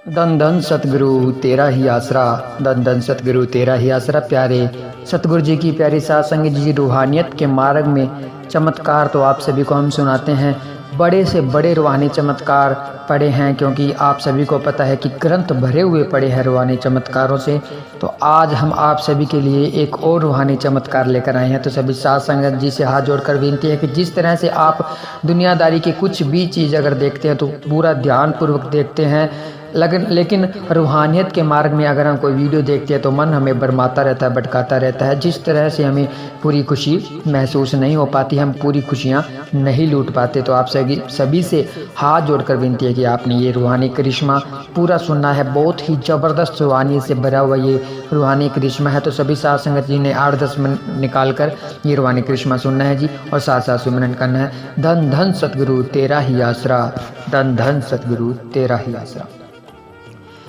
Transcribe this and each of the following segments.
धन धन सतगुरु तेरा ही आसरा, धन धन सतगुरु तेरा ही आसरा। प्यारे सतगुरु जी की प्यारी साथ संगत जी, रूहानियत के मार्ग में चमत्कार तो आप सभी को हम सुनाते हैं। बड़े से बड़े रूहानी चमत्कार पड़े हैं, क्योंकि आप सभी को पता है कि ग्रंथ भरे हुए पड़े हैं रूहानी चमत्कारों से। तो आज हम आप सभी के लिए एक और रूहानी चमत्कार लेकर आए हैं। तो सभी साथ संगत जी से हाथ जोड़कर विनती है कि जिस तरह से आप दुनियादारी की कुछ भी चीज़ अगर देखते हैं तो पूरा ध्यानपूर्वक देखते हैं, लेकिन रूहानियत के मार्ग में अगर हम कोई वीडियो देखते हैं तो मन हमें भरमाता रहता है, भटकाता रहता है। जिस तरह से हमें पूरी खुशी महसूस नहीं हो पाती, हम पूरी खुशियाँ नहीं लूट पाते। तो आप सभी से हाथ जोड़कर विनती है कि आपने ये रूहानी करिश्मा पूरा सुनना है। बहुत ही ज़बरदस्त रूहानी से भरा हुआ ये रूहानी करिश्मा है। तो सभी साथ संगत जी ने 8-10 मिनट निकाल कर ये रूहानी करिश्मा सुनना है जी, और साथ साथ सुमरन करना है। धन धन सतगुरु तेरा ही आसरा, धन धन सतगुरु तेरा ही आसरा।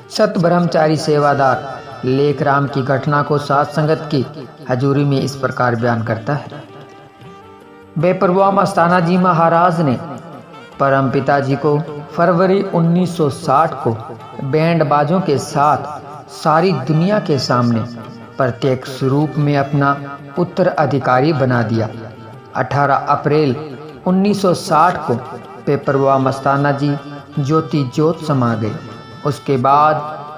सत ब्रह्मचारी सेवादार लेख राम की घटना को साथ संगत की हजूरी में इस प्रकार बयान करता है। बेपरवाह मस्ताना जी महाराज ने परम पिताजी को फरवरी 1960 को बैंड बाजों के साथ सारी दुनिया के सामने प्रत्येक स्वरूप में अपना उत्तराधिकारी बना दिया। 18 अप्रैल 1960 को बेपरवाह मस्ताना जी ज्योति ज्योत समा गए। उसके बाद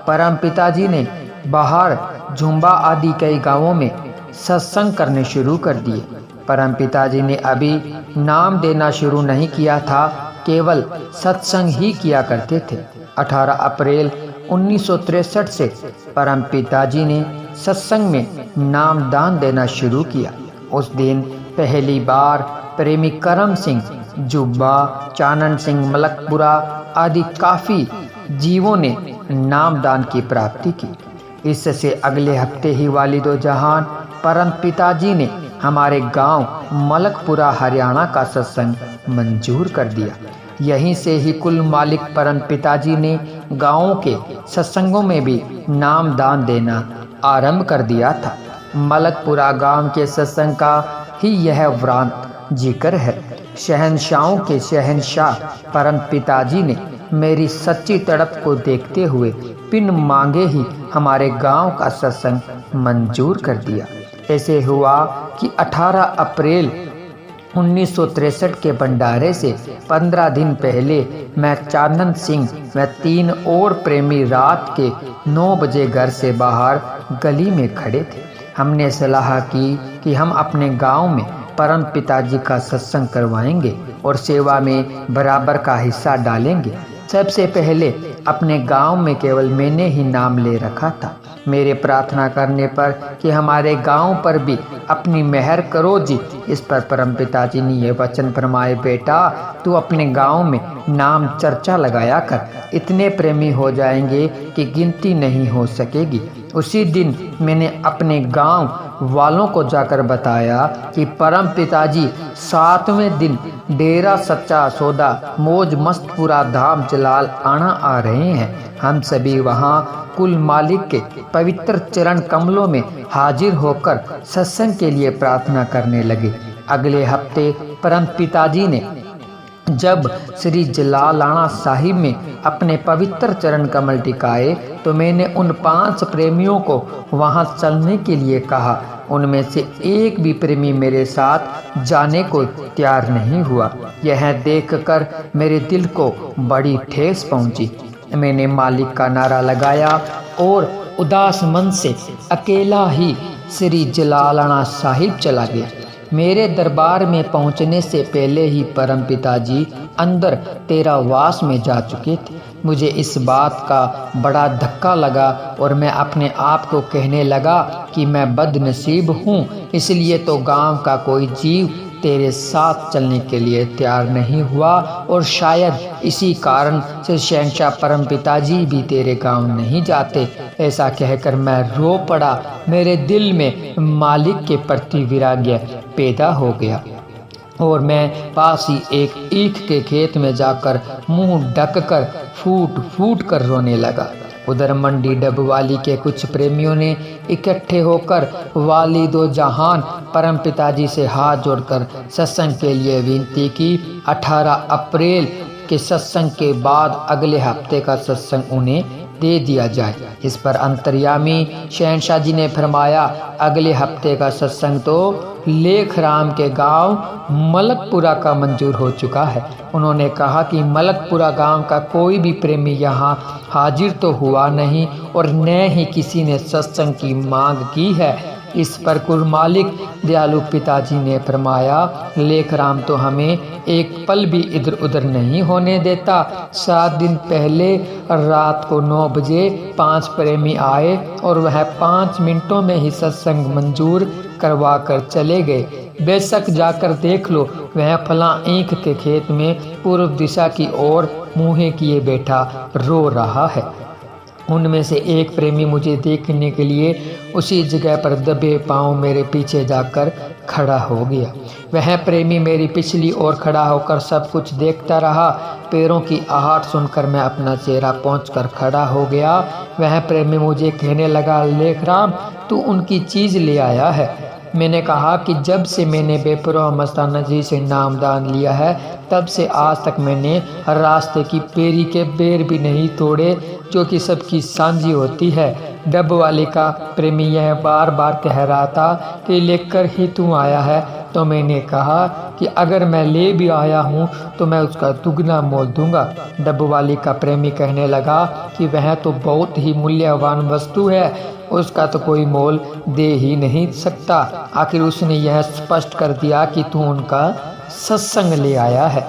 परम पिताजी ने बाहर झुंबा आदि कई गांवों में सत्संग करने शुरू कर दिए। परम पिताजी ने अभी नाम देना शुरू नहीं किया था, केवल सत्संग ही किया करते थे। 18 अप्रैल 1963 से परम पिताजी ने सत्संग में नाम दान देना शुरू किया। उस दिन पहली बार प्रेमी करम सिंह, जुब्बा, चानन सिंह, मलकपुरा आदि काफ़ी जीवों ने नामदान की प्राप्ति की। इससे अगले हफ्ते ही वालिदो जहान परम पिताजी ने हमारे गांव मलकपुरा हरियाणा का सत्संग मंजूर कर दिया। यहीं से ही कुल मालिक परम पिताजी ने गांवों के सत्संगों में भी नामदान देना आरंभ कर दिया था। मलकपुरा गांव के सत्संग का ही यह वृत्तांत जिक्र है। शहंशाहों के शहंशाह परम पिताजी ने मेरी सच्ची तड़प को देखते हुए बिन मांगे ही हमारे गांव का सत्संग मंजूर कर दिया। ऐसे हुआ कि 18 अप्रैल 1963 के भंडारे से 15 दिन पहले मैं, चानन सिंह व 3 और प्रेमी रात के 9 बजे घर से बाहर गली में खड़े थे। हमने सलाह की कि हम अपने गांव में परम पिताजी का सत्संग करवाएंगे और सेवा में बराबर का हिस्सा डालेंगे। सबसे पहले अपने गांव में केवल मैंने ही नाम ले रखा था। मेरे प्रार्थना करने पर कि हमारे गांव पर भी अपनी मेहर करो जी। इस पर परम पिताजी ने यह वचन फरमाए, बेटा तू अपने गांव में नाम चर्चा लगाया कर, इतने प्रेमी हो जाएंगे कि गिनती नहीं हो सकेगी। उसी दिन मैंने अपने गांव वालों को जाकर बताया कि परम पिताजी 7वें दिन डेरा सच्चा सौदा मौज मस्तपुरा धाम जलाल आना आ रहे हैं। हम सभी वहां कुल मालिक के पवित्र चरण कमलों में हाजिर होकर सत्संग के लिए प्रार्थना करने लगे। अगले हफ्ते परम पिताजी ने जब श्री जलालाना साहिब में अपने पवित्र चरण कमल टिकाए तो मैंने उन 5 प्रेमियों को वहां चलने के लिए कहा। उनमें से एक भी प्रेमी मेरे साथ जाने को तैयार नहीं हुआ। यह देखकर मेरे दिल को बड़ी ठेस पहुंची। मैंने मालिक का नारा लगाया और उदास मन से अकेला ही श्री जलालाना साहिब चला गया। मेरे दरबार में पहुंचने से पहले ही परम पिताजी अंदर तेरावास में जा चुके थे। मुझे इस बात का बड़ा धक्का लगा और मैं अपने आप को कहने लगा कि मैं बदनसीब हूँ, इसलिए तो गांव का कोई जीव तेरे साथ चलने के लिए तैयार नहीं हुआ और शायद इसी कारण से शहंशाह परम पिताजी भी तेरे गांव नहीं जाते। ऐसा कहकर मैं रो पड़ा। मेरे दिल में मालिक के प्रति वैराग्य पैदा हो गया और मैं पास ही एक ईख के खेत में जाकर मुंह ढककर फूट फूट कर रोने लगा। उधर मंडी डबवाली के कुछ प्रेमियों ने इकट्ठे होकर वालिदो जहान परम पिताजी से हाथ जोड़कर सत्संग के लिए विनती की। 18 अप्रैल के सत्संग के बाद अगले हफ्ते का सत्संग उन्हें दे दिया जाए। इस पर अंतर्यामी शहनशाह जी ने फरमाया, अगले हफ्ते का सत्संग तो लेखराम के गांव मलकपुरा का मंजूर हो चुका है। उन्होंने कहा कि मलकपुरा गांव का कोई भी प्रेमी यहाँ हाजिर तो हुआ नहीं और न ही किसी ने सत्संग की मांग की है। इस पर कुलमालिक दयालु पिताजी ने फरमाया, लेखराम तो हमें एक पल भी इधर उधर नहीं होने देता। 7 दिन पहले रात को 9 बजे 5 प्रेमी आए और वह 5 मिनटों में ही सत्संग मंजूर करवा कर चले गए। बेशक जाकर देख लो, वह फलां ईख के खेत में पूर्व दिशा की ओर मुँह किए बैठा रो रहा है। उनमें से एक प्रेमी मुझे देखने के लिए उसी जगह पर दबे पांव मेरे पीछे जाकर खड़ा हो गया। वह प्रेमी मेरी पिछली ओर खड़ा होकर सब कुछ देखता रहा। पैरों की आहट सुनकर मैं अपना चेहरा पहुंचकर खड़ा हो गया। वह प्रेमी मुझे कहने लगा, लेखराम तू उनकी चीज़ ले आया है। मैंने कहा कि जब से मैंने बेपरवाह मस्ताना जी से नामदान लिया है तब से आज तक मैंने रास्ते की पेरी के बेर भी नहीं तोड़े जो कि सबकी सांझी होती है। डब वाले का प्रेमी यह बार बार कह रहा था कि लेकर ही तू आया है, तो मैंने कहा कि अगर मैं ले भी आया हूँ तो मैं उसका दुगना मोल दूंगा। डब वाली का प्रेमी कहने लगा कि वह तो बहुत ही मूल्यवान वस्तु है, उसका तो कोई मोल दे ही नहीं सकता। आखिर उसने यह स्पष्ट कर दिया कि तू उनका सत्संग ले आया है।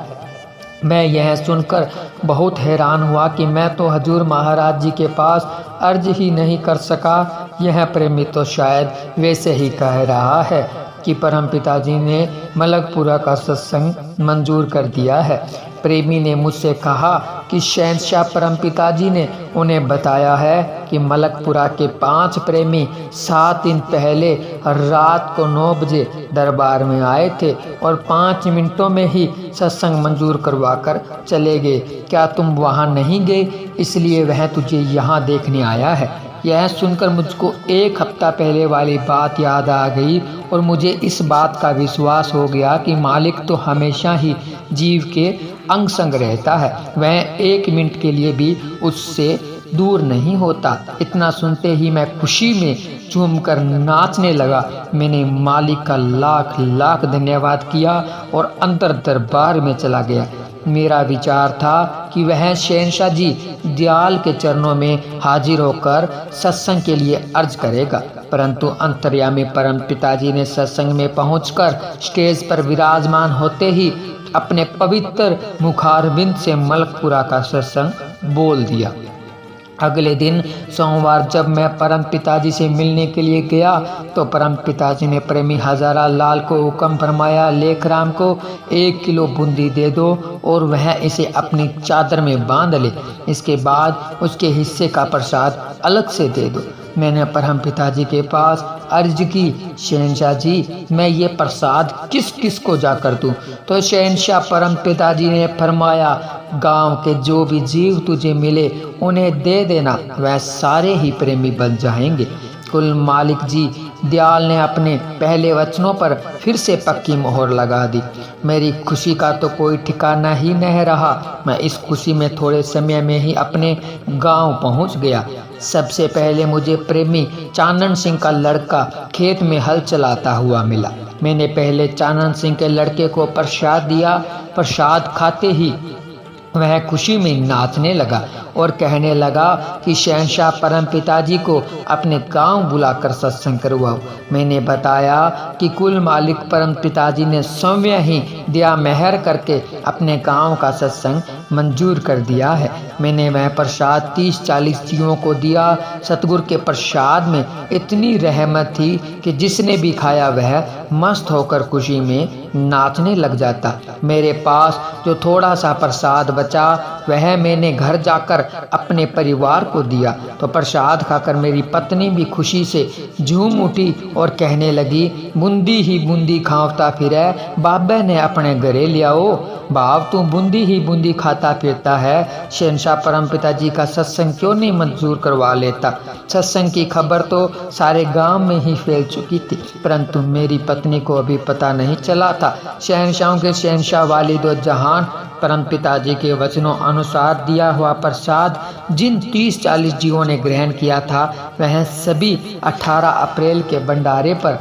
मैं यह सुनकर बहुत हैरान हुआ कि मैं तो हजूर महाराज जी के पास अर्ज ही नहीं कर सका। यह प्रेमी तो शायद वैसे ही कह रहा है कि परम पिताजी ने मलकपुरा का सत्संग मंजूर कर दिया है। प्रेमी ने मुझसे कहा कि शहंशाह परम पिताजी ने उन्हें बताया है कि मलकपुरा के 5 प्रेमी 7 दिन पहले रात को 9 बजे दरबार में आए थे और 5 मिनटों में ही सत्संग मंजूर करवाकर चले गए। क्या तुम वहाँ नहीं गए, इसलिए वह तुझे यहाँ देखने आया है। यह सुनकर मुझको 1 हफ्ता पहले वाली बात याद आ गई और मुझे इस बात का विश्वास हो गया कि मालिक तो हमेशा ही जीव के अंग संग रहता है, वह 1 मिनट के लिए भी उससे दूर नहीं होता। इतना सुनते ही मैं खुशी में झूमकर नाचने लगा। मैंने मालिक का लाख लाख धन्यवाद किया और अंदर दरबार में चला गया। मेरा विचार था कि वह शहंशाह जी दयाल के चरणों में हाजिर होकर सत्संग के लिए अर्ज करेगा, परंतु अंतर्यामी परम पिताजी ने सत्संग में पहुंचकर स्टेज पर विराजमान होते ही अपने पवित्र मुखारबिंद से मलकपुरा का सत्संग बोल दिया। अगले दिन सोमवार जब मैं परम पिताजी से मिलने के लिए गया तो परम पिताजी ने प्रेमी हजारा लाल को हुक्म फरमाया, लेखराम को 1 किलो बूंदी दे दो और वह इसे अपनी चादर में बांध ले। इसके बाद उसके हिस्से का प्रसाद अलग से दे दो। मैंने परम पिताजी के पास अर्ज की, शहंशाह जी मैं ये प्रसाद किस किस को जाकर दूं? तो शहंशाह परम पिताजी ने फरमाया, गांव के जो भी जीव तुझे मिले उन्हें दे देना, वह सारे ही प्रेमी बन जाएंगे। कुल मालिक जी दयाल ने अपने पहले वचनों पर फिर से पक्की मोहर लगा दी। मेरी खुशी का तो कोई ठिकाना ही नहीं रहा। मैं इस खुशी में थोड़े समय में ही अपने गांव पहुंच गया। सबसे पहले मुझे प्रेमी चानन सिंह का लड़का खेत में हल चलाता हुआ मिला। मैंने पहले चानन सिंह के लड़के को प्रसाद दिया। प्रसाद खाते ही वह खुशी में नाचने लगा और कहने लगा कि शहंशाह परम पिताजी को अपने गांव बुलाकर सत्संग करवाओ। मैंने बताया कि कुल मालिक परम पिताजी ने स्वयं ही दया मेहर करके अपने गांव का सत्संग मंजूर कर दिया है। मैंने वह प्रसाद 30-40 जीवों को दिया। सतगुरु के प्रसाद में इतनी रहमत थी कि जिसने भी खाया वह मस्त होकर खुशी में नाचने लग जाता। मेरे पास जो थोड़ा सा प्रसाद बचा वह मैंने घर जाकर अपने परिवार को दिया। तो प्रसाद खाकर मेरी पत्नी भी खुशी से झूम उठी और कहने लगी, बूंदी ही बूंदी खावता फिरे, बाबे ने अपने घरे लियाओ। बाप तू बूंदी ही बूंदी खाता फिरता है, शहंशाह परम पिताजी का सत्संग क्यों नहीं मंजूर करवा लेता? सत्संग की खबर तो सारे गांव में ही फैल चुकी थी, परंतु मेरी पत्नी को अभी पता नहीं चला था। तथा शहंशाहों के शहंशाह वालिद जहान परम पिताजी के वचनों अनुसार दिया हुआ प्रसाद जिन 30-40 जीवों ने ग्रहण किया था, वह सभी 18 अप्रैल के भंडारे पर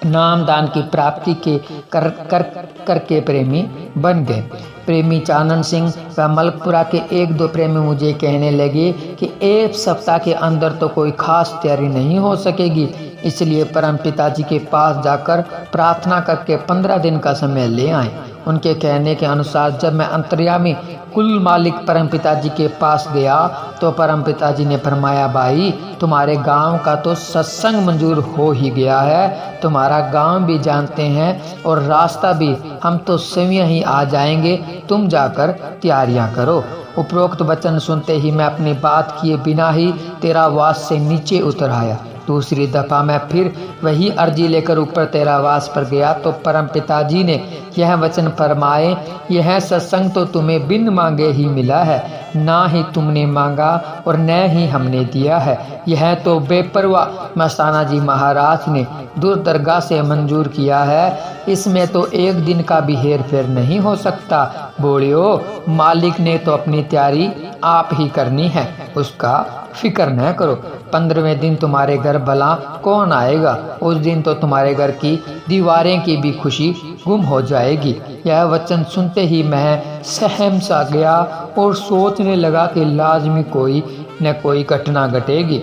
नामदान की प्राप्ति के करके प्रेमी बन गए। प्रेमी चानन सिंह व मलकपुरा के 1-2 प्रेमी मुझे कहने लगे कि 1 सप्ताह के अंदर तो कोई खास तैयारी नहीं हो सकेगी, इसलिए परम पिताजी के पास जाकर प्रार्थना करके 15 दिन का समय ले आए। उनके कहने के अनुसार जब मैं अंतर्यामी कुल मालिक परम पिताजी के पास गया तो परम पिताजी ने फरमाया, भाई तुम्हारे गांव का तो सत्संग मंजूर हो ही गया है, तुम्हारा गांव भी जानते हैं और रास्ता भी, हम तो स्वयं ही आ जाएंगे, तुम जाकर तैयारियां करो। उपरोक्त वचन सुनते ही मैं अपनी बात किए बिना ही तेरावास से नीचे उतर आया। दूसरी दफ़ा मैं फिर वही अर्जी लेकर ऊपर तेरावास पर गया तो परम पिताजी ने यह वचन फरमाए, यह सत्संग तो तुम्हें बिन मांगे ही मिला है, ना ही तुमने मांगा और न ही हमने दिया है। यह तो बेपरवाह मस्ताना जी महाराज ने दूर दरगाह से मंजूर किया है, इसमें तो 1 दिन का भी हेर फेर नहीं हो सकता। बोलियो, मालिक ने तो अपनी तैयारी आप ही करनी है, उसका फिक्र न करो। 15वें दिन तुम्हारे घर भला कौन आएगा, उस दिन तो तुम्हारे घर की दीवारें की भी खुशी गुम हो जाएगी। यह वचन सुनते ही मैं सहम सा गया और सोचने लगा कि लाजमी कोई न कोई घटना घटेगी।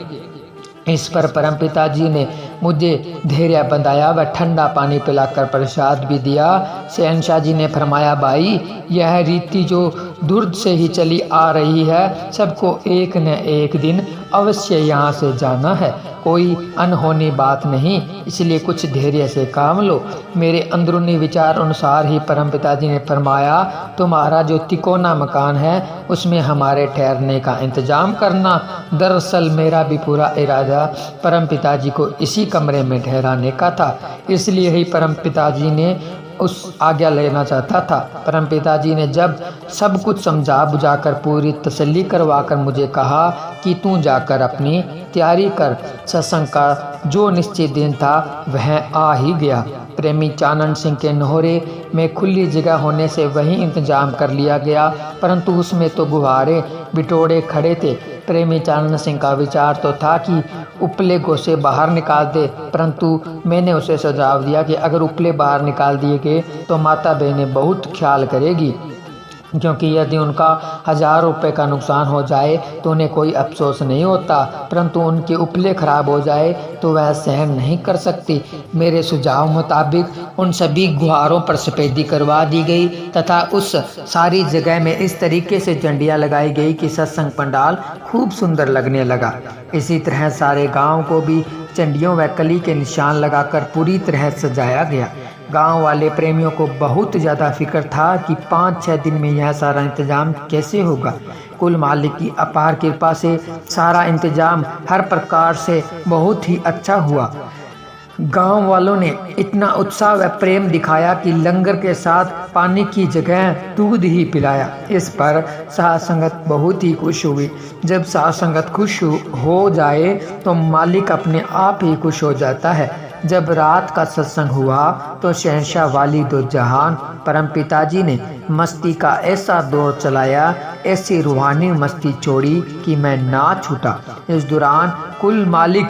इस पर परम पिताजी ने मुझे धैर्य बंधाया व ठंडा पानी पिलाकर प्रसाद भी दिया। शहंशाह जी ने फरमाया, भाई यह रीति जो दूर से ही चली आ रही है, सबको एक न एक दिन अवश्य यहाँ से जाना है, कोई अनहोनी बात नहीं, इसलिए कुछ धैर्य से काम लो। मेरे अंदरूनी विचार अनुसार ही परम पिताजी ने फरमाया, तुम्हारा जो तिकोना मकान है उसमें हमारे ठहरने का इंतजाम करना। दरअसल मेरा भी पूरा इरादा परम पिताजी को इसी कमरे में ठहराने का था, इसलिए ही परम पिताजी ने उस आज्ञा लेना चाहता था। परम पिताजी ने जब सब कुछ समझा बुझाकर पूरी तसल्ली करवाकर मुझे कहा कि तू जाकर अपनी तैयारी कर। सत्संग का जो निश्चित दिन था वह आ ही गया। प्रेमी चानन सिंह के नोहरे में खुली जगह होने से वहीं इंतजाम कर लिया गया, परंतु उसमें तो गुब्बारे बिटोड़े खड़े थे। प्रेमी चानन सिंह का विचार तो था कि उपले गोसे बाहर निकाल दे, परंतु मैंने उसे सुझाव दिया कि अगर उपले बाहर निकाल दिए गए तो माता बहनें बहुत ख्याल करेगी, क्योंकि यदि उनका 1000 रुपये का नुकसान हो जाए तो उन्हें कोई अफसोस नहीं होता, परंतु उनके उपले खराब हो जाए तो वह सहन नहीं कर सकती। मेरे सुझाव मुताबिक उन सभी गुहारों पर सफेदी करवा दी गई तथा उस सारी जगह में इस तरीके से झंडियाँ लगाई गई कि सत्संग पंडाल खूब सुंदर लगने लगा। इसी तरह सारे गाँव को भी झंडियों व कली के निशान लगाकर पूरी तरह सजाया गया। गांव वाले प्रेमियों को बहुत ज़्यादा फिक्र था कि 5-6 दिन में यह सारा इंतज़ाम कैसे होगा। कुल मालिक की अपार कृपा से सारा इंतज़ाम हर प्रकार से बहुत ही अच्छा हुआ। गांव वालों ने इतना उत्साह व प्रेम दिखाया कि लंगर के साथ पानी की जगह दूध ही पिलाया। इस पर साध संगत बहुत ही खुश हुई। जब साध संगत खुश हो जाए तो मालिक अपने आप ही खुश हो जाता है। जब रात का सत्संग हुआ तो शहंशाह वालिद जहान परम पिताजी ने मस्ती का ऐसा दौर चलाया, ऐसी रूहानी मस्ती छोड़ी कि मैं ना छूटा। इस दौरान कुल मालिक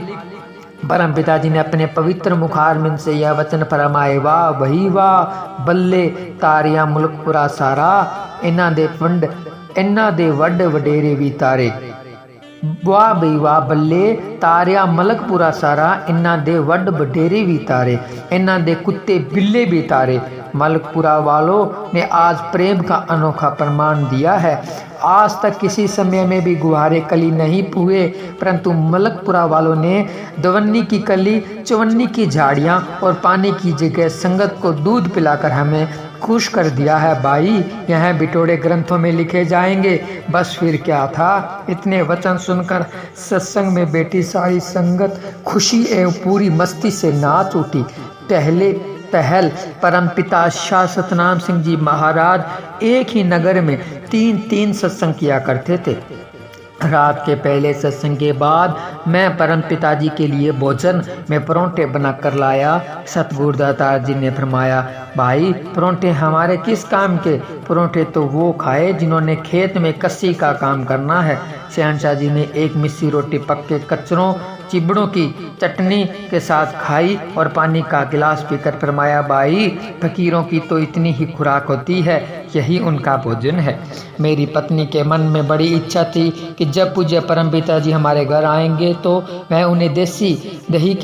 परम पिताजी ने अपने पवित्र मुखारबिंद से यह वचन फरमाए, वाह वही वाह बल्ले तारिया मुल्कपुरा सारा, इन्ना दे वड वडेरे भी तारे। वाह बई वाह बल्ले तारिया मलकपुरा सारा, इन्ना दे वड वडेरे भी तारे, इन्ना दे कुत्ते बिल्ले भी तारे। मलकपुरा वालों ने आज प्रेम का अनोखा प्रमाण दिया है। आज तक किसी समय में भी गुहारे कली नहीं हुए, परंतु मलकपुरा वालों ने दवन्नी की कली, चवन्नी की झाड़ियाँ और पानी की जगह संगत को दूध पिलाकर हमें खुश कर दिया है। भाई यह बिटोड़े ग्रंथों में लिखे जाएंगे। बस फिर क्या था। इतने वचन सुनकर सत्संग में बैठी सारी संगत खुशी एवं पूरी मस्ती से नाच उठी। पहल परम पिता शाह सतनाम सिंह जी महाराज एक ही नगर में 3-3 सत्संग किया करते थे। रात के पहले सत्संग के बाद मैं परम पिताजी के लिए भोजन में परोंठे बनाकर लाया। सतगुरु दातार जी ने फरमाया, भाई परोंठे हमारे किस काम के? परोंठे तो वो खाए जिन्होंने खेत में कस्सी का काम करना है। शहनशाह जी ने एक मिस्सी रोटी पक्के कचरों चिबड़ों की चटनी के साथ खाई और पानी का गिलास पीकर फरमाया, भाई फकीरों की तो इतनी ही खुराक होती है, यही उनका भोजन है। मेरी पत्नी के मन में बड़ी इच्छा थी कि जब पूज्य परम पिताजी हमारे घर आएंगे तो वह उन्हें दही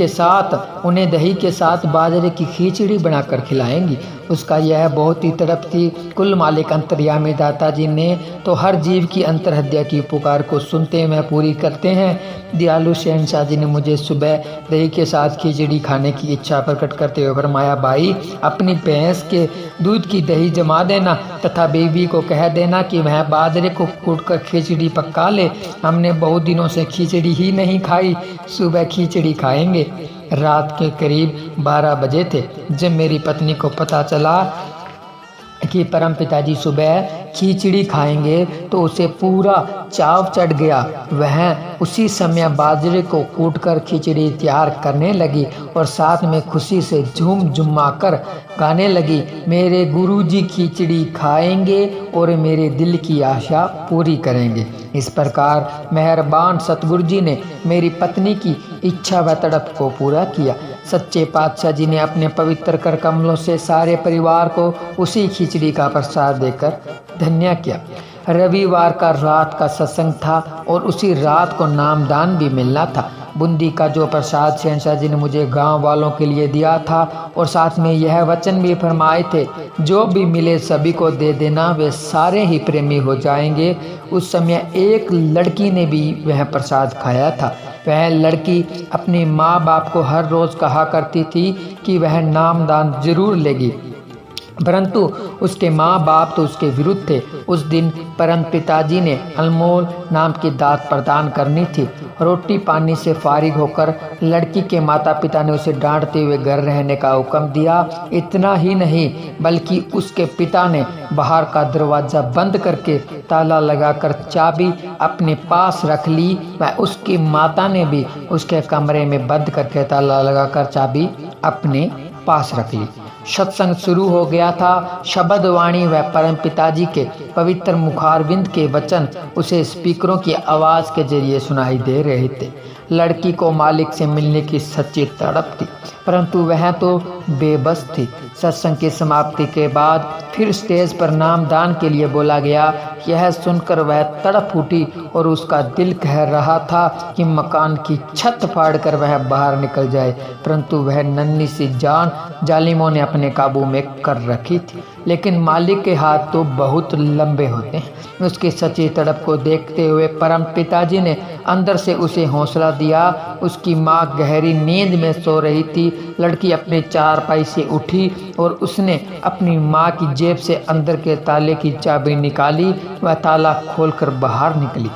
के साथ बाजरे की खिचड़ी बनाकर खिलाएंगी। उसका यह बहुत ही तड़प थी। कुल मालिक अंतर्यामी दाता जी ने तो हर जीव की अंतर्हृदय की पुकार को सुनते में पूरी करते हैं। दयालु शहनशाह जी ने मुझे सुबह दही के साथ खिचड़ी खाने की इच्छा प्रकट करते हुए फरमाया, भाई अपनी भैंस के दूध की दही जमा देना तथा बीवी को कह देना कि वह बाजरे को कूटकर खिचड़ी पका ले। हमने बहुत दिनों से खिचड़ी ही नहीं खाई, सुबह खिचड़ी खाएंगे। रात के करीब 12 बजे थे जब मेरी पत्नी को पता चला कि परम पिताजी सुबह खिचड़ी खाएंगे तो उसे पूरा चाव चढ़ गया। वह उसी समय बाजरे को कूटकर खिचड़ी तैयार करने लगी और साथ में खुशी से झूम झुमा कर गाने लगी, मेरे गुरुजी खिचड़ी खाएंगे और मेरे दिल की आशा पूरी करेंगे। इस प्रकार मेहरबान सतगुरु जी ने मेरी पत्नी की इच्छा व तड़प को पूरा किया। सच्चे पातशाह जी ने अपने पवित्र कर कमलों से सारे परिवार को उसी खिचड़ी का प्रसाद देकर धन्य किया। रविवार का रात का सत्संग था और उसी रात को नामदान भी मिलना था। बूंदी का जो प्रसाद शहनशाह जी ने मुझे गांव वालों के लिए दिया था और साथ में यह वचन भी फरमाए थे, जो भी मिले सभी को दे देना, वे सारे ही प्रेमी हो जाएंगे। उस समय एक लड़की ने भी वह प्रसाद खाया था। वह लड़की अपने माँ बाप को हर रोज़ कहा करती थी कि वह नामदान जरूर लेगी, परंतु उसके माँ बाप तो उसके विरुद्ध थे। उस दिन परम पिताजी ने अनमोल नाम की दात प्रदान करनी थी। रोटी पानी से फारिग होकर लड़की के माता पिता ने उसे डांटते हुए घर रहने का हुक्म दिया। इतना ही नहीं बल्कि उसके पिता ने बाहर का दरवाज़ा बंद करके ताला लगाकर चाबी अपने पास रख ली व उसकी माता ने भी उसके कमरे में बंद करके ताला लगाकर चाबी अपने पास रख ली। सत्संग शुरू हो गया था। शब्द वाणी व परम पिताजी के पवित्र मुखारविंद के वचन उसे स्पीकरों की आवाज़ के जरिए सुनाई दे रहे थे। लड़की को मालिक से मिलने की सच्ची तड़प थी, परंतु वह तो बेबस थी। सत्संग की समाप्ति के बाद फिर स्टेज पर नामदान के लिए बोला गया। यह सुनकर वह तड़प उठी और उसका दिल कह रहा था कि मकान की छत फाड़कर वह बाहर निकल जाए, परंतु वह नन्ही सी जान जालिमों ने अपने काबू में कर रखी थी। लेकिन मालिक के हाथ तो बहुत लंबे होते हैं। उसकी सच्ची तड़प को देखते हुए परम पिताजी ने अंदर से उसे हौसला दिया। उसकी माँ गहरी नींद में सो रही थी। लड़की अपने चारपाई से उठी और उसने अपनी माँ की जेब से अंदर के ताले की चाबी निकाली। वह ताला खोलकर बाहर निकली।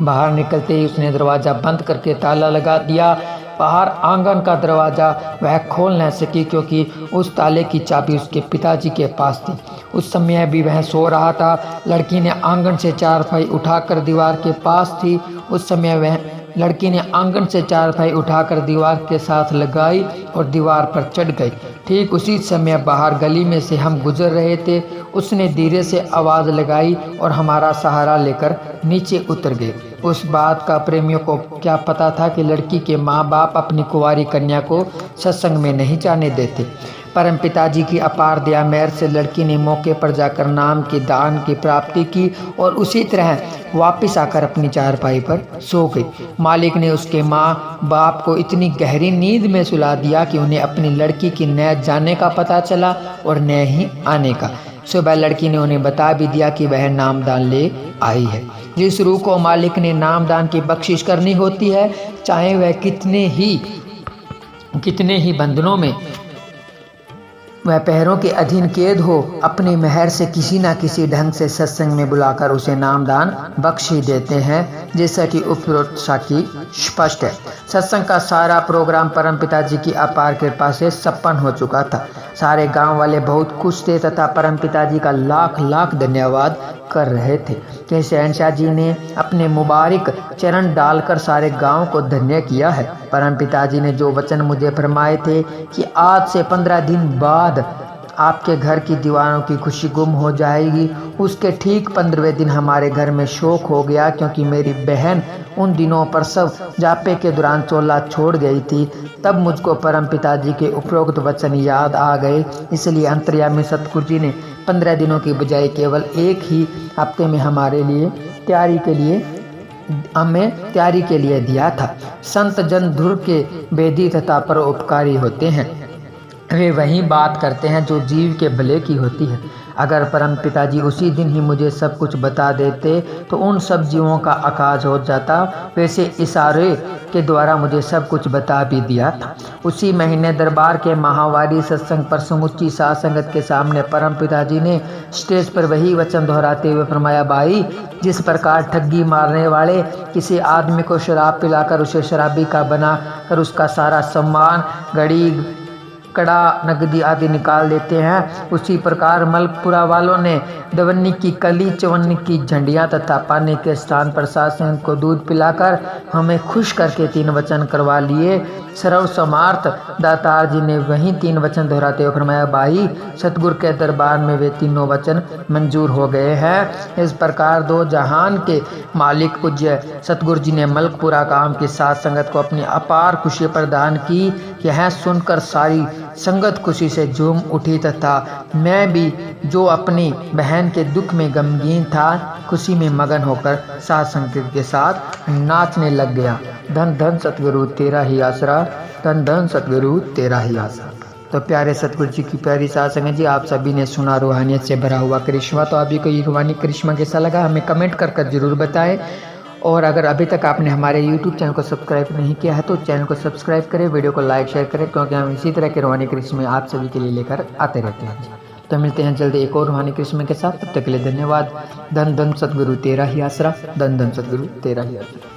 बाहर निकलते ही उसने दरवाज़ा बंद करके ताला लगा दिया। बाहर आंगन का दरवाज़ा वह खोल न सकी क्योंकि उस ताले की चाबी उसके पिताजी के पास थी। उस समय भी वह सो रहा था। लड़की ने आंगन से चारपाई उठाकर दीवार के पास थी। उस समय वह लड़की ने आंगन से चारपाई उठाकर दीवार के साथ लगाई और दीवार पर चढ़ गई। ठीक उसी समय बाहर गली में से हम गुजर रहे थे। उसने धीरे से आवाज़ लगाई और हमारा सहारा लेकर नीचे उतर गए। उस बात का प्रेमियों को क्या पता था कि लड़की के माँ बाप अपनी कुंवारी कन्या को सत्संग में नहीं जाने देते। परम पिताजी की अपार दया मेहर से लड़की ने मौके पर जाकर नाम के दान की प्राप्ति की और उसी तरह वापस आकर अपनी चारपाई पर सो गई। मालिक ने उसके माँ बाप को इतनी गहरी नींद में सुला दिया कि उन्हें अपनी लड़की की न जाने का पता चला और न ही आने का। सुबह लड़की ने उन्हें बता भी दिया कि वह नामदान ले आई है। जिस रूह को मालिक ने नामदान की बख्शिश करनी होती है, चाहे वह कितने ही बंधनों में वह पैरों के अधीन कैद हो, अपनी मेहर से किसी न किसी ढंग से सत्संग में बुलाकर उसे नामदान बख्श ही देते हैं, जैसा कि उपरोक्त साखी स्पष्ट है। सत्संग का सारा प्रोग्राम परमपिता जी की अपार कृपा से संपन्न हो चुका था। सारे गांव वाले बहुत खुश थे तथा परमपिता जी का लाख लाख धन्यवाद कर रहे थे कि शहंशाह जी ने अपने मुबारक चरण डालकर सारे गांव को धन्य किया है। परमपिता जी ने जो वचन मुझे फरमाए थे कि आज से 15 दिन बाद आपके घर की दीवारों की खुशी गुम हो जाएगी, उसके ठीक 15वें दिन हमारे घर में शोक हो गया, क्योंकि मेरी बहन उन दिनों प्रसव जापे के दौरान चोला छोड़ गई थी। तब मुझको परमपिता जी के उपरोक्त वचन याद आ गए, इसलिए अंतर्यामी सतगुरु जी ने 15 दिनों की बजाय केवल एक ही हफ्ते में हमें तैयारी के लिए दिया था। संत जन धुर के वेदी तथा परोपकारी होते हैं, वे वही बात करते हैं जो जीव के भले की होती है। अगर परम पिताजी उसी दिन ही मुझे सब कुछ बता देते तो उन सब जीवों का आकाश हो जाता। वैसे इशारे के द्वारा मुझे सब कुछ बता भी दिया था। उसी महीने दरबार के माहवारी सत्संग पर समुच्ची साध संगत के सामने परम पिताजी ने स्टेज पर वही वचन दोहराते हुए फरमाया, भाई, जिस प्रकार ठगी मारने वाले किसी आदमी को शराब पिलाकर उसे शराबी का बना कर उसका सारा सम्मान, घड़ी, कड़ा, नगदी आदि निकाल देते हैं, उसी प्रकार मलपुरा वालों ने दवन्नी की कली, चवन्नी की झंडियाँ तथा पानी के स्थान पर सासन को दूध पिलाकर हमें खुश करके 3 वचन करवा लिए। सर्व समार्थ दातार जी ने वही 3 वचन दोहराते हुए फरमाया, भाई, सतगुरु के दरबार में वे तीनों वचन मंजूर हो गए हैं। इस प्रकार 2 जहान के मालिक पूज्य सतगुरु जी ने मलकपुरा गांव की साध संगत को अपनी अपार खुशी प्रदान की। यह सुनकर सारी संगत खुशी से झूम उठी तथा मैं भी, जो अपनी बहन के दुख में गमगीन था, खुशी में मगन होकर साध संगत के साथ नाचने लग गया। धन धन सतगुरु तेरा ही आसरा, धन धन सतगुरु तेरा ही आसरा। तो प्यारे सतगुरु जी की प्यारी साध संगत जी, आप सभी ने सुना रूहानियत से भरा हुआ करिश्मा। तो अभी को ये रूहानी करिश्मा कैसा लगा हमें कमेंट कर जरूर बताएं। और अगर अभी तक आपने हमारे YouTube चैनल को सब्सक्राइब नहीं किया है तो चैनल को सब्सक्राइब करें, वीडियो को लाइक शेयर करें, क्योंकि हम इसी तरह के रूहानी करिश्मे आप सभी के लिए लेकर आते रहते हैं। तो मिलते हैं जल्दी एक और रूहानी करिश्मे के साथ। तब तक के लिए धन्यवाद। धन धन सतगुरु तेरा ही आसरा, धन धन सतगुरु तेरा ही आसरा।